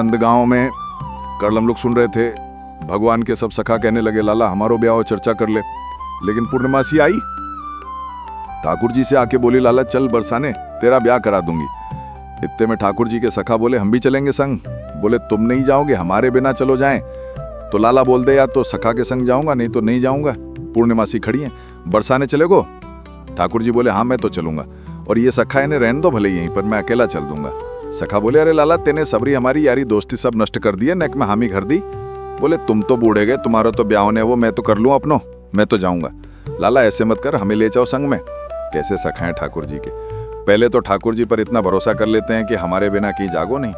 नंदगांव में कल हम लोग सुन रहे थे, भगवान के सब सखा कहने लगे लाला हमारो ब्याह हो, चर्चा कर ले। लेकिन पूर्णमासी आई ठाकुर जी से आके बोली लाला चल बरसाने तेरा ब्याह करा दूंगी। इतने में ठाकुर जी के सखा बोले हम भी चलेंगे संग। बोले तुम नहीं जाओगे, हमारे बिना चलो जाएं। तो लाला बोल दे या तो सखा के संग जाऊंगा नहीं तो नहीं जाऊंगा। पूर्णमासी खड़ी है, बरसाने चलेगो? ठाकुर जी बोले हाँ मैं तो चलूंगा, और ये सखा इन्हें रहने दो भले यहीं पर, मैं अकेला चल दूंगा। सखा बोले अरे लाला तेने सबरी हमारी यारी दोस्ती सब नष्ट कर दी है, नेक में हामी घर दी। बोले तुम तो बूढ़े गए, तुम्हारा तो ब्याह होने वो, मैं तो कर लूँ अपनो, मैं तो जाऊंगा। लाला ऐसे मत कर, हमें ले जाओ संग में। कैसे सखाएं ठाकुर जी के। पहले तो ठाकुर जी पर इतना भरोसा कर लेते हैं कि हमारे बिना कहीं जागो नहीं,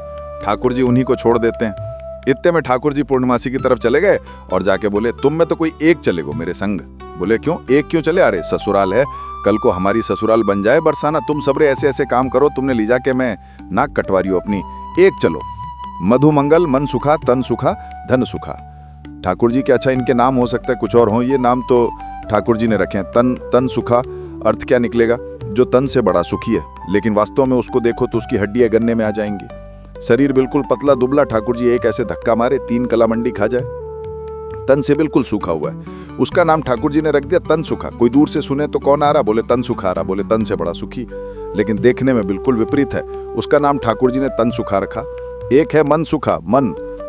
ठाकुर जी उन्हीं को छोड़ देते हैं। इतने में ठाकुर जी पूर्णमासी की तरफ चले गए और जाके बोले तुम में तो कोई एक चलेगो मेरे संग। बोले क्यों, एक क्यों चले? अरे ससुराल है, कल को हमारी ससुराल बन जाए बरसाना, तुम सबरे ऐसे ऐसे काम करो, तुमने ली जाके मैं नाक कटवा रही हो अपनी, एक चलो। मधु मंगल मन सुखा तन सुखा धन सुखा। ठाकुर जी के अच्छा इनके नाम हो सकता है कुछ और हो, ये नाम तो ठाकुर जी ने रखे हैं। तन सुखा अर्थ क्या निकलेगा? जो तन से बड़ा सुखी है, लेकिन वास्तव में उसको देखो तो उसकी हड्डियां गन्ने में आ जाएंगी। शरीर बिल्कुल पतला दुबला, ठाकुर जी एक ऐसे धक्का मारे 3 कला मंडी खा जाए। तन से बिल्कुल सूखा हुआ है, उसका नाम ठाकुर जी ने रख दिया तन सुखा। कोई दूर से सुने तो कौन आ रहा? बोले तन सुखा आ रहा, बोले तन से बड़ा सुखी, लेकिन देखने में बिल्कुल विपरीत है। उसका नाम ठाकुर जी ने तन सुखा रखा। एक है मन सुखा,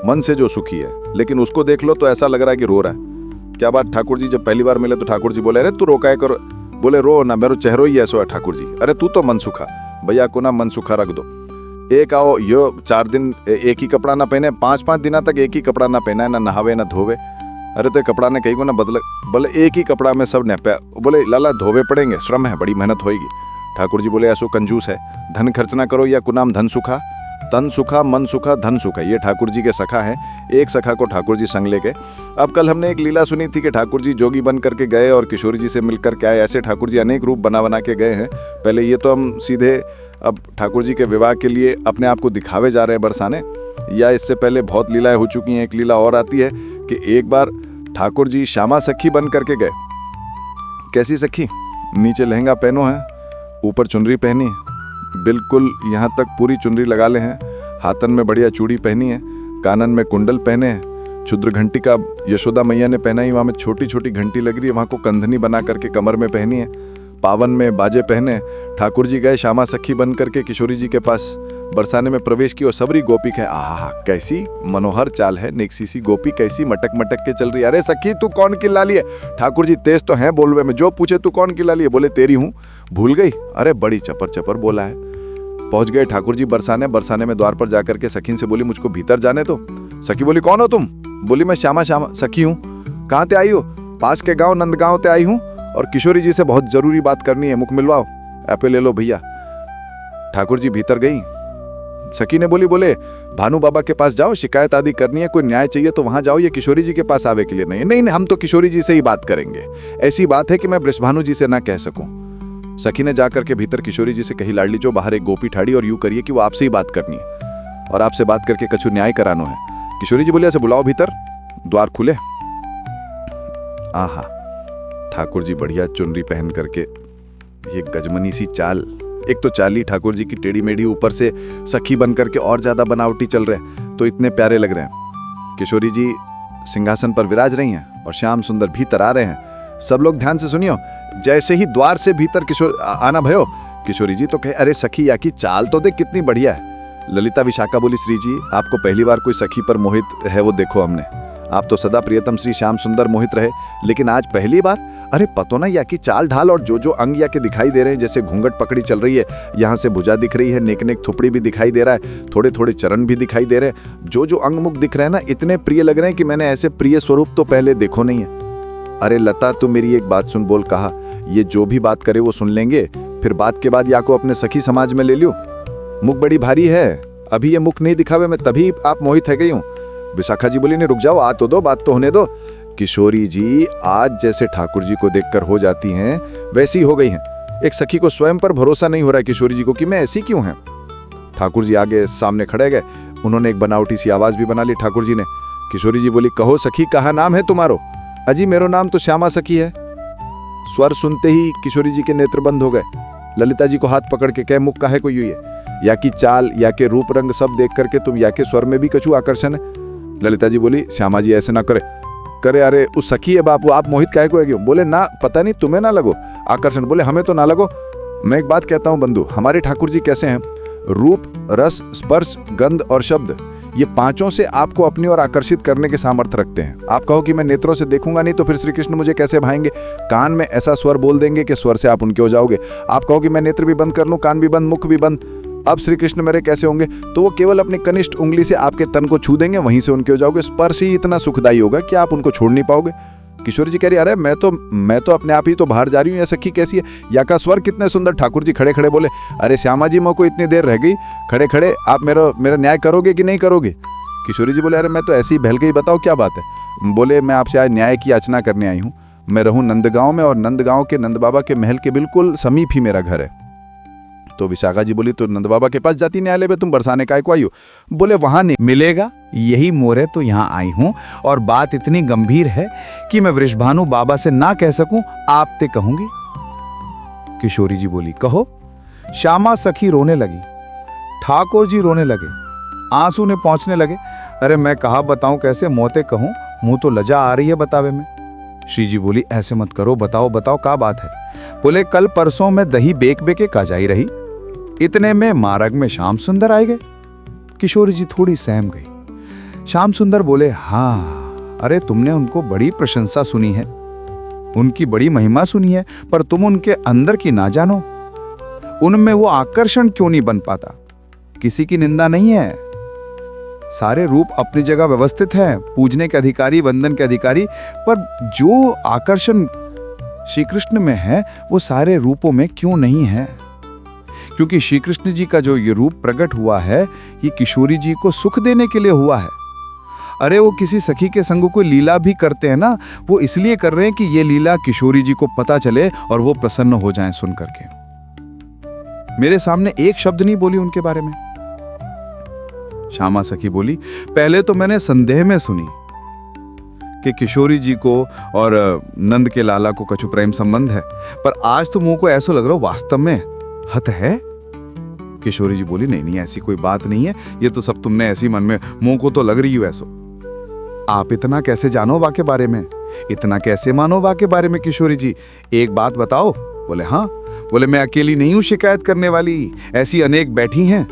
मन से जो सुखी है, लेकिन उसको देख लो तो ऐसा लग रहा है कि रो रहा है। क्या बात? ठाकुर जी जब पहली बार मिले तो ठाकुर जी बोले अरे तू रोकाए करो। बोले रो ना, मेरो चेहरो ही ऐसा है ठाकुर जी। अरे तू तो मन सुखा, भैया को ना मन सुखा रख दो। एक आओ यो 4 दिन एक ही कपड़ा ना पहने, 5-5 दिना तक एक ही कपड़ा ना पहना है, ना नहावे ना धोवे। अरे तो कपड़ा ने कहीं को ना बदल, बोले एक ही कपड़ा में सब नपा। बोले लाला धोवे पड़ेंगे, श्रम है, बड़ी मेहनत होएगी। ठाकुर जी बोले ऐसो कंजूस है, धन खर्च ना करो या कुनाम धन सुखा। तन सुखा मन सुखा धन सुखा, ये ठाकुर जी के सखा हैं। एक सखा को ठाकुर जी संग ले गए। अब कल हमने एक लीला सुनी थी कि ठाकुर जी जोगी बन करके गए और किशोरी जी से मिलकर के आए। ऐसे ठाकुर जी अनेक रूप बना के गए हैं। पहले ये तो हम सीधे अब ठाकुर जी के विवाह के लिए अपने आप को दिखावे जा रहे हैं बरसाने, या इससे पहले बहुत लीलाएं हो चुकी हैं। एक लीला और आती है कि एक बार ठाकुर जी श्यामा सखी बन करके गए। कैसी सखी? नीचे लहंगा पहनो है, ऊपर चुनरी पहनी है, बिल्कुल यहाँ तक पूरी चुनरी लगा ले हैं, हाथन में बढ़िया चूड़ी पहनी है, कानन में कुंडल पहने हैं, क्षुद्र घंटी का यशोदा मैया ने पहना ही, वहाँ में छोटी छोटी घंटी लग रही है, वहाँ को कंधनी बना करके कमर में पहनी है, पावन में बाजे पहने। ठाकुर जी गए श्यामा सखी बन करके किशोरी जी के पास, बरसाने में प्रवेश की और सबरी गोपी कहे आहा कैसी मनोहर चाल है, नेक्सी सी गोपी कैसी मटक मटक के चल रही है। अरे सखी तू कौन की लाली है? ठाकुर जी तेज तो हैं बोलवे में, जो पूछे तू कौन की लाली है? बोले तेरी हूँ, भूल गई? अरे बड़ी चपर चपर बोला है। पहुंच गए ठाकुर जी बरसाने में द्वार पर जाकर के सखीन से बोली मुझको भीतर जाने दो। सखी बोली कौन हो तुम? बोली मैं श्यामा सखी हूँ। कहाँ ते आई हो? पास के गाँव नंदगांव ते आई हूँ, और किशोरी जी से बहुत जरूरी बात करनी है, मुख मिलवाओ, ऐपे ले लो भैया। ठाकुर जी भीतर गई। सखी ने बोले भानु बाबा के पास जाओ, शिकायत आदि करनी है, कोई न्याय चाहिए तो वहां जाओ, ये किशोरी जी के पास आवे के लिए नहीं। नहीं हम तो किशोरी जी से ही बात करेंगे, ऐसी बात है कि मैं बृषभानु जी से ना कह सकूं। सखी ने जाकर के भीतर किशोरी जी से कही लाडली जो बाहर एक गोपी ठाड़ी और यूं करिए कि वो आपसे ही बात करनी है और आपसे बात करके कछु न्याय करानो है। किशोरी जी बोले ऐसे बुलाओ भीतर। द्वार खुले। आहा ठाकुर जी बढ़िया चुनरी पहन करके, ये गजमनी सी चाल, एक तो चाली ठाकुर जी की टेढ़ी मेढ़ी, ऊपर से सखी बन करके और ज्यादा बनावटी चल रहे हैं, तो इतने प्यारे लग रहे हैं। किशोरी जी सिंहासन पर विराज रही हैं और श्याम सुंदर भीतर आ रहे हैं। सब लोग ध्यान से सुनियो। जैसे ही द्वार से भीतर किशोर आना भयो, किशोरी जी तो कहे अरे सखी या की चाल तो देख कितनी बढ़िया है। ललिता विशाखा बोली श्री जी आपको पहली बार कोई सखी पर मोहित है वो देखो हमने, आप तो सदा प्रियतम श्री श्याम सुंदर मोहित रहे, लेकिन आज पहली बार। अरे पतो ना या की चाल ढाल और जो अंग या के दिखाई दे रहे हैं, जैसे घूंघट पकड़ी चल रही है, यहाँ से भुजा दिख रही है, नेक थुपड़ी भी दिखाई दे रहा है, थोड़े थोड़े चरण भी दिखाई दे रहे हैं, जो अंग मुख दिख रहे हैं ना इतने प्रिय लग रहे हैं कि मैंने ऐसे प्रिय स्वरूप तो पहले देखो नहीं है। अरे लता तू मेरी एक बात सुन, बोल कहा, ये जो भी बात करे वो सुन लेंगे, फिर बात के बाद या को अपने सखी समाज में ले लियो। मुख बड़ी भारी है, अभी ये मुख नहीं दिखावे मैं तभी आप मोहित है गई हूँ। विशाखा जी बोली नहीं रुक जाओ, आ तो दो, बात तो होने दो। किशोरी जी आज जैसे ठाकुर जी को देखकर हो जाती हैं वैसी हो गई हैं। एक सखी को स्वयं पर भरोसा नहीं हो रहा है किशोरी जी को कि मैं ऐसी क्यों है। ठाकुर जी आगे सामने खड़े गए, उन्होंने एक बनावटी सी आवाज भी बना ली ठाकुर जी ने। किशोरी जी बोली कहो सखी कहा नाम है तुम्हारो? अजी मेरो नाम तो श्यामा सखी है। स्वर सुनते ही किशोरी जी के नेत्र बंद हो गए। ललिता जी को हाथ पकड़ के कहे मुख काहे को यूं है? या की चाल, या के रूप रंग सब देख करके तुम या के स्वर में भी कछु आकर्षण है। ललिता जी बोली, श्यामा जी ऐसे ना करे। करे अरे उस सखी है बापू, आप मोहित काहे को है क्यों? बोले ना, पता नहीं तुम्हें ना लगो आकर्षण। बोले हमें तो ना लगो। मैं एक बात कहता हूं बंधु, हमारे ठाकुर जी कैसे हैं? रूप, रस, स्पर्श, गंध और शब्द, ये पांचों से आपको अपनी ओर आकर्षित करने के सामर्थ्य रखते हैं। आप कहो कि मैं नेत्रों से देखूंगा नहीं तो फिर श्री कृष्ण मुझे कैसे भाएंगे? कान में ऐसा स्वर बोल देंगे कि स्वर से आप उनके हो जाओगे। आप कहो कि मैं नेत्र भी बंद कर लूं, कान भी बंद, मुख भी बंद, अब श्री कृष्ण मेरे कैसे होंगे? तो वो केवल अपनी कनिष्ठ उंगली से आपके तन को छू देंगे, वहीं से उनके हो जाओगे। स्पर्श ही इतना सुखदायी होगा कि आप उनको छोड़ नहीं पाओगे। किशोरी जी कह रही, अरे मैं तो अपने आप ही तो बाहर जा रही हूँ, या सखी कैसी है? या का स्वर कितने सुंदर। ठाकुर जी खड़े खड़े बोले, अरे श्यामा जी मोको इतनी देर रह गई खड़े खड़े, आप मेरा न्याय करोगे कि नहीं करोगे? किशोरी जी बोले, अरे मैं तो ऐसे ही बहल गई, बताओ क्या बात है? बोले मैं आपसे आज न्याय की याचना करने आई हूँ। मैं रहूँ नंदगांव में, और नंदगांव के नंद बाबा के महल के बिल्कुल समीप ही मेरा घर है। तो विशाखा जी बोली, तो नंद बाबा के पास जाती न्यायालय में, तुम बरसाने काय को आई हो? बोले वहां नहीं मिलेगा, यही मोरे तो यहाँ आई हूँ, और बात इतनी गंभीर है कि मैं वृषभानु बाबा से ना कह सकूं, आप ते कहूंगी। किशोरी जी बोली, कहो। श्यामा सखी रोने लगी, ठाकुर जी रोने लगे, आंसू ने पहुंचने लगे। अरे मैं कहा बताऊं कैसे, मोते कहूं, मुंह तो लजा आ रही है बतावे में। श्री जी बोली, ऐसे मत करो, बताओ बताओ क्या बात है? बोले कल परसों में दही बेक बेके काजाई रही, इतने में मार्ग में श्याम सुंदर आए गए। किशोरी जी थोड़ी सहम गई। श्याम सुंदर बोले, हाँ, अरे तुमने उनको बड़ी प्रशंसा सुनी है, उनकी बड़ी महिमा सुनी है, पर तुम उनके अंदर की ना जानो, उनमें वो आकर्षण क्यों नहीं बन पाता? किसी की निंदा नहीं है, सारे रूप अपनी जगह व्यवस्थित हैं, पूजने के अधिकारी, वंदन के अधिकारी, पर जो आकर्षण श्री कृष्ण में है वो सारे रूपों में क्यों नहीं है? क्योंकि श्री कृष्ण जी का जो ये रूप प्रकट हुआ है, ये किशोरी जी को सुख देने के लिए हुआ है। अरे वो किसी सखी के संग कोई लीला भी करते हैं ना, वो इसलिए कर रहे हैं कि ये लीला किशोरी जी को पता चले और वो प्रसन्न हो जाएं सुन करके। मेरे सामने एक शब्द नहीं बोली उनके बारे में। श्यामा सखी बोली, पहले तो मैंने संदेह में सुनी कि किशोरी जी को और नंद के लाला को कछु प्रेम संबंध है, पर आज तो मुंह को ऐसा लग रहा हो वास्तव में हत है। किशोरी जी बोली, नहीं नहीं ऐसी कोई बात नहीं है, ये तो सब तुमने ऐसी मन में, मुंह को तो लग रही हो ऐसो। आप इतना कैसे जानो वा के बारे में, इतना कैसे मानो वा के बारे में? किशोरी जी एक बात बताओ। बोले हाँ। बोले मैं अकेली नहीं हूं शिकायत करने वाली, ऐसी अनेक बैठी हैं।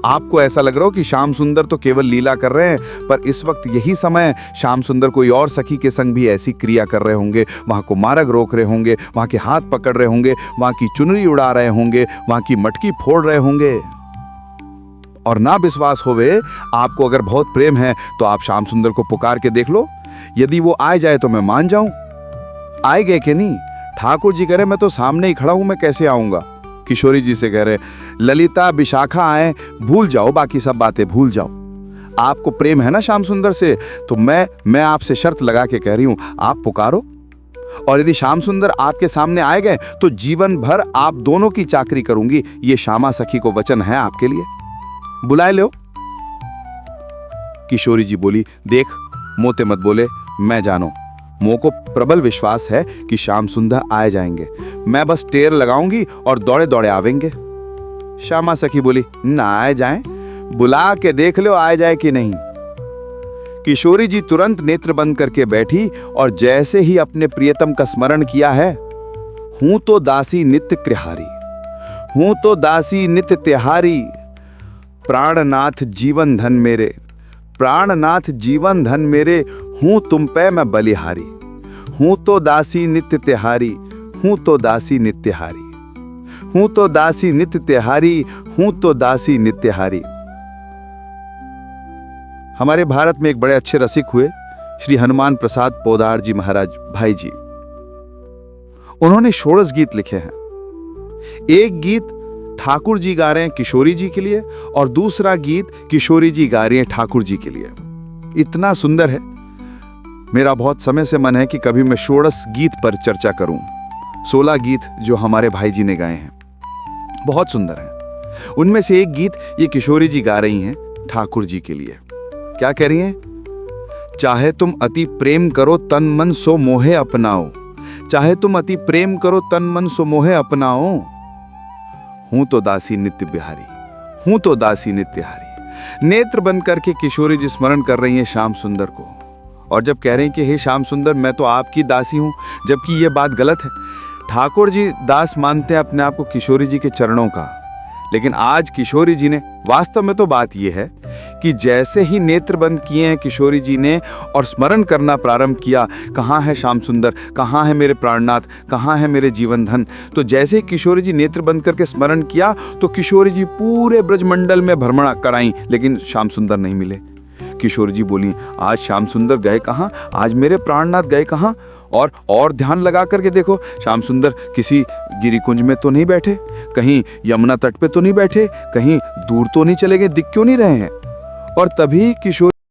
आपको ऐसा लग रहा हो कि श्याम सुंदर तो केवल लीला कर रहे हैं, पर इस वक्त यही समय श्याम सुंदर कोई और सखी के संग भी ऐसी क्रिया कर रहे होंगे, वहां को मार्ग रोक रहे होंगे, वहां के हाथ पकड़ रहे होंगे, वहां की चुनरी उड़ा रहे होंगे, वहां की मटकी फोड़ रहे होंगे। और ना विश्वास होवे, आपको अगर बहुत प्रेम है तो आप श्याम सुंदर को पुकार के देख लो, यदि वो आ जाए तो मैं मान जाऊं। आए गए कि नहीं? ठाकुर जी कह रहे मैं तो सामने ही खड़ा हूं, मैं कैसे आऊंगा? किशोरी जी से कह रहे, ललिता विशाखा आए, भूल जाओ, बाकी सब बातें भूल जाओ। आपको प्रेम है ना श्याम सुंदर से, तो मैं आपसे शर्त लगा के कह रही हूं, आप पुकारो, और यदि श्याम सुंदर आपके सामने आए गए तो जीवन भर आप दोनों की चाकरी करूंगी, ये श्यामा सखी को वचन है आपके लिए, बुलाए लो। किशोरी जी बोली, देख मोते मत बोले, मैं जानो, मों को प्रबल विश्वास है कि श्याम सुंदर आए जाएंगे, मैं बस टेर लगाऊंगी और दौड़े दौड़े आवेंगे। श्यामा सखी बोली, ना आए जाएं, बुला के देख लो आए जाए कि नहीं। किशोरी जी तुरंत नेत्र बंद करके बैठी और जैसे ही अपने प्रियतम का स्मरण किया है, हूं तो दासी नित्य कृहारी, हूं तो दासी नित्य त्योहारी, प्राणनाथ जीवन धन मेरे, प्राणनाथ जीवन धन मेरे, हूं तुम पे मैं बलिहारी, हूं तो दासी नित्य त्योहारी, हूं तो दासी नित्यहारी, हूं तो दासी नित्य त्योहारी, हूं तो दासी नित्यहारी। हमारे भारत में एक बड़े अच्छे रसिक हुए श्री हनुमान प्रसाद पोदार जी महाराज भाई जी। उन्होंने 16 गीत लिखे हैं। एक गीत ठाकुर जी गा रहे हैं किशोरी जी के लिए, और दूसरा गीत किशोरी जी गा रही हैं ठाकुर जी के लिए। इतना सुंदर है, मेरा बहुत समय से मन है कि कभी मैं 16 गीत पर चर्चा करूं। 16 गीत जो हमारे भाई जी ने गाए हैं बहुत सुंदर हैं। उनमें से एक गीत ये किशोरी जी गा रही हैं ठाकुर जी के लिए। क्या कह रही हैं? चाहे तुम अति प्रेम करो तन मन सो मोहे अपनाओ, चाहे तुम अति प्रेम करो तन मन सो मोहे अपनाओ, हूं तो दासी नित्य बिहारी, हूं तो दासी नित्यहारी। नेत्र बंद करके किशोरी जी स्मरण कर रही हैं श्याम सुंदर को, और जब कह रही हैं कि हे श्याम सुंदर मैं तो आपकी दासी हूं, जबकि ये बात गलत है। ठाकुर जी दास मानते हैं अपने आप को किशोरी जी के चरणों का, लेकिन आज किशोरी जी ने, वास्तव में तो बात यह है कि जैसे ही नेत्र बंद किए हैं किशोरी जी ने और स्मरण करना प्रारंभ किया, कहाँ है श्याम सुंदर, कहाँ है मेरे प्राणनाथ, कहाँ है मेरे जीवन धन, तो जैसे ही किशोरी जी नेत्र बंद करके स्मरण किया तो किशोरी जी पूरे ब्रजमंडल में भ्रमण कराई, लेकिन श्याम सुंदर नहीं मिले। किशोरी जी बोली, आज श्याम सुंदर गए कहाँ, आज मेरे प्राणनाथ गए कहाँ? और ध्यान लगा करके देखो, श्याम सुंदर किसी गिरिकुंज में तो नहीं बैठे, कहीं यमुना तट पे तो नहीं बैठे, कहीं दूर तो नहीं चले गए, दिख क्यों नहीं रहे हैं? और तभी किशोर